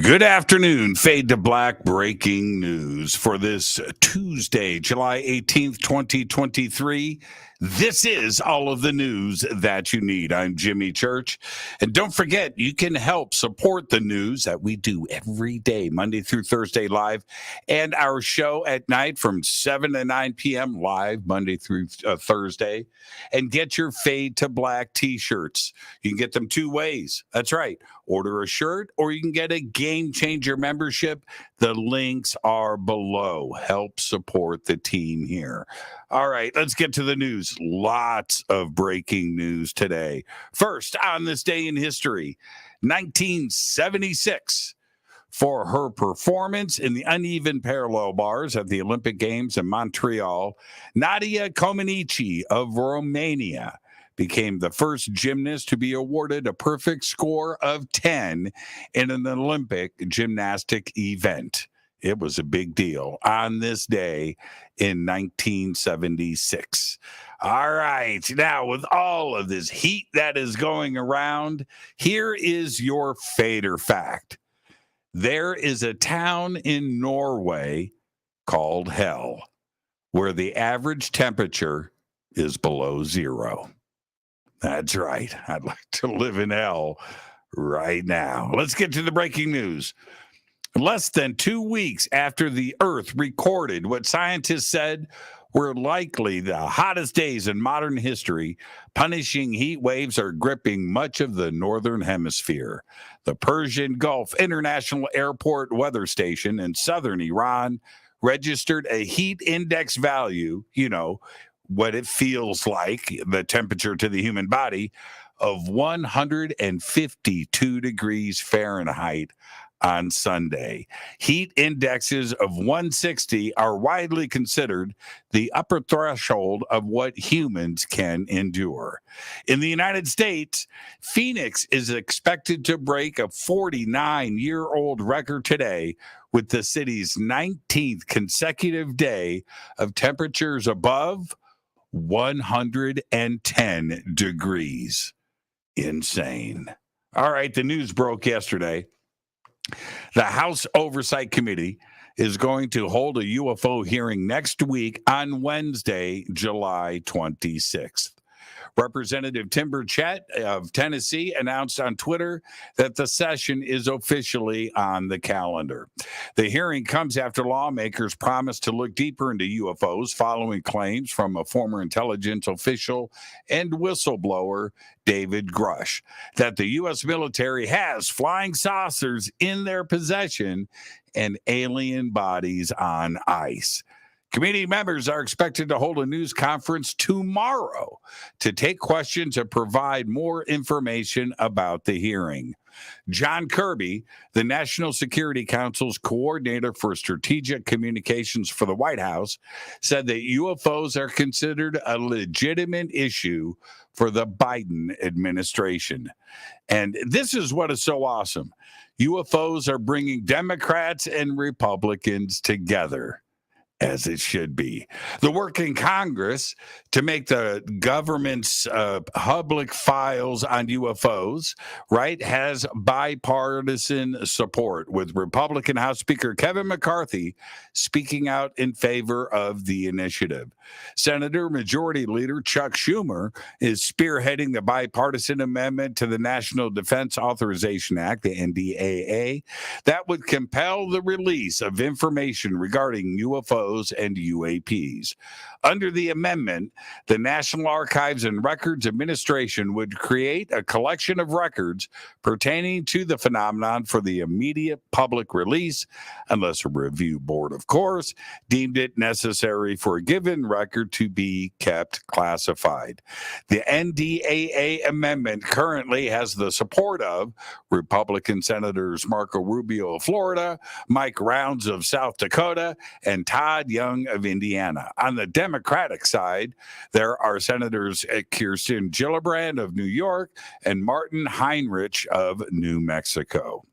Good afternoon. Fade to Black breaking news for this Tuesday, July 18th, 2023. This is all of the news that you need. I'm Jimmy Church. And don't forget, you can help support the news that we do every day, Monday through Thursday live, and our show at night from 7 to 9 p.m. live, Monday through Thursday. And get your Fade to Black T-shirts. You can get them two ways. That's right. Order a shirt, or you can get a Game Changer membership. The links are below. Help support the team here. All right, let's get to the news. Lots of breaking news today. First, on this day in history, 1976. For her performance in the uneven parallel bars at the Olympic Games in Montreal, Nadia Comaneci of Romania became the first gymnast to be awarded a perfect score of 10 in an Olympic gymnastic event. It was a big deal on this day in 1976. All right. Now, with all of this heat that is going around, here is your fader fact. There is a town in Norway called Hell, where the average temperature is below zero. That's right. I'd like to live in hell right now. Let's get to the breaking news. Less than 2 weeks after the Earth recorded what scientists said were likely the hottest days in modern history, punishing heat waves are gripping much of the northern hemisphere. The Persian Gulf International Airport weather station in southern Iran registered a heat index value, what it feels like, the temperature to the human body, of 152 degrees Fahrenheit on Sunday. Heat indexes of 160 are widely considered the upper threshold of what humans can endure. In the United States, Phoenix is expected to break a 49-year-old record today with the city's 19th consecutive day of temperatures above 110 degrees. Insane. All right, the news broke yesterday. The House Oversight Committee is going to hold a UFO hearing next week on Wednesday, July 26th. Representative Tim Burchett of Tennessee announced on Twitter that the session is officially on the calendar. The hearing comes after lawmakers promised to look deeper into UFOs following claims from a former intelligence official and whistleblower, David Grush, that the U.S. military has flying saucers in their possession and alien bodies on ice. Committee members are expected to hold a news conference tomorrow to take questions and provide more information about the hearing. John Kirby, the National Security Council's coordinator for strategic communications for the White House, said that UFOs are considered a legitimate issue for the Biden administration. And this is what is so awesome. UFOs are bringing Democrats and Republicans together, as it should be. The work in Congress to make the government's public files on UFOs, right, has bipartisan support, with Republican House Speaker Kevin McCarthy speaking out in favor of the initiative. Senator Majority Leader Chuck Schumer is spearheading the bipartisan amendment to the National Defense Authorization Act, the NDAA, that would compel the release of information regarding UFOs and UAPs. Under the amendment, the National Archives and Records Administration would create a collection of records pertaining to the phenomenon for the immediate public release, unless a review board, of course, deemed it necessary for a given record to be kept classified. The NDAA amendment currently has the support of Republican Senators Marco Rubio of Florida, Mike Rounds of South Dakota, and Todd Young of Indiana. On the Democratic side, there are Senators Kirsten Gillibrand of New York and Martin Heinrich of New Mexico.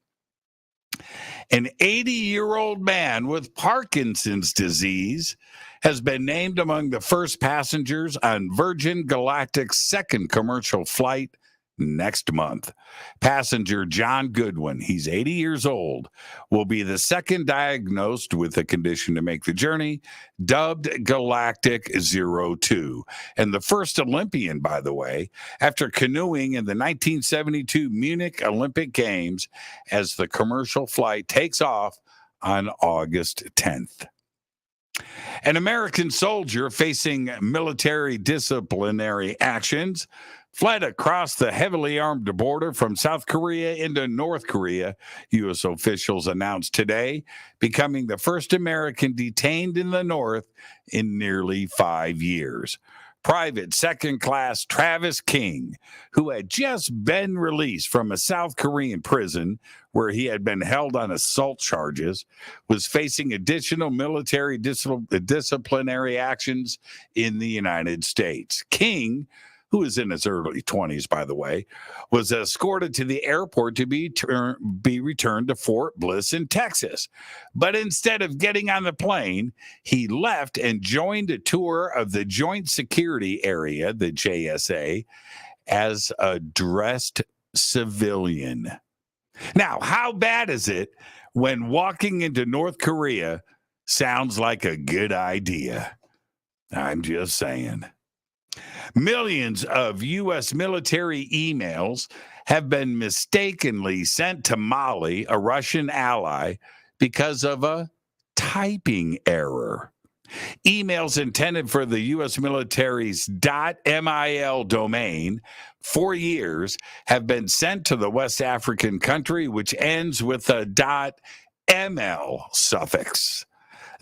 An 80-year-old man with Parkinson's disease has been named among the first passengers on Virgin Galactic's second commercial flight next month. Passenger John Goodwin, he's 80 years old, will be the second diagnosed with the condition to make the journey, dubbed Galactic 02, and the first Olympian, by the way, after canoeing in the 1972 Munich Olympic Games as the commercial flight takes off on August 10th. An American soldier facing military disciplinary actions fled across the heavily armed border from South Korea into North Korea, U.S. officials announced today, becoming the first American detained in the North in nearly 5 years. Private Second Class Travis King, who had just been released from a South Korean prison where he had been held on assault charges, was facing additional military disciplinary actions in the United States. King, who is in his early 20s, by the way, was escorted to the airport to be returned to Fort Bliss in Texas. But instead of getting on the plane, he left and joined a tour of the Joint Security Area, the JSA, as a dressed civilian. Now, how bad is it when walking into North Korea sounds like a good idea? I'm just saying. Millions of U.S. military emails have been mistakenly sent to Mali, a Russian ally, because of a typing error. Emails intended for the U.S. military's .mil domain for years have been sent to the West African country, which ends with a .ml suffix.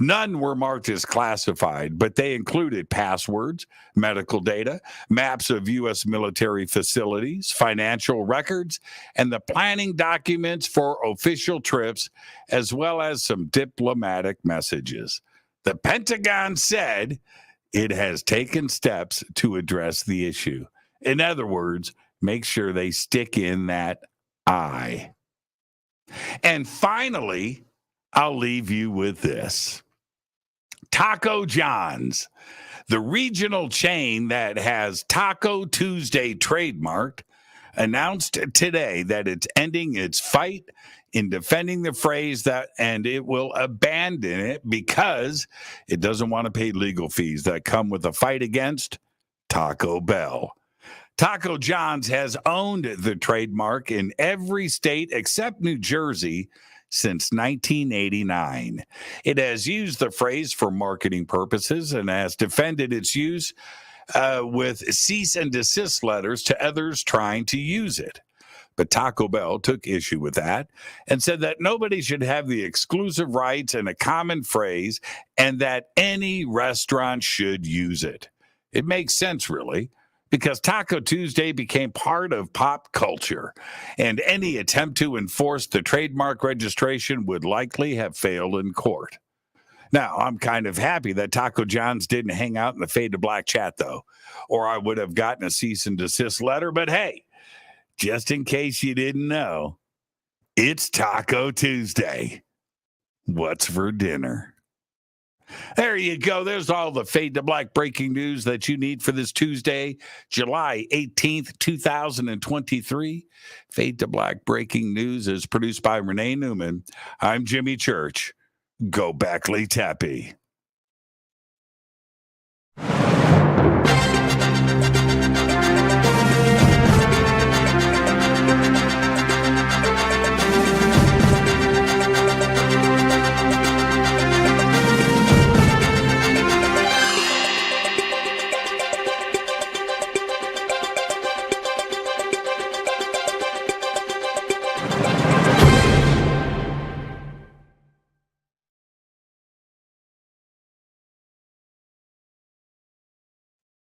None were marked as classified, but they included passwords, medical data, maps of U.S. military facilities, financial records, and the planning documents for official trips, as well as some diplomatic messages. The Pentagon said it has taken steps to address the issue. In other words, make sure they stick in that I. And finally, I'll leave you with this. Taco John's, the regional chain that has Taco Tuesday trademarked, announced today that it's ending its fight in defending the phrase and it will abandon it because it doesn't want to pay legal fees that come with a fight against Taco Bell. Taco John's has owned the trademark in every state except New Jersey since 1989. It has used the phrase for marketing purposes and has defended its use with cease and desist letters to others trying to use it. But Taco Bell took issue with that and said that nobody should have the exclusive rights in a common phrase and that any restaurant should use it. It makes sense, really, because Taco Tuesday became part of pop culture, and any attempt to enforce the trademark registration would likely have failed in court. Now, I'm kind of happy that Taco John's didn't hang out in the Fade to Black chat, though, or I would have gotten a cease and desist letter. But hey, just in case you didn't know, it's Taco Tuesday. What's for dinner? There you go. There's all the Fade to Black breaking news that you need for this Tuesday, July 18th, 2023. Fade to Black breaking news is produced by Renee Newman. I'm Jimmy Church. Go Backley Tappy.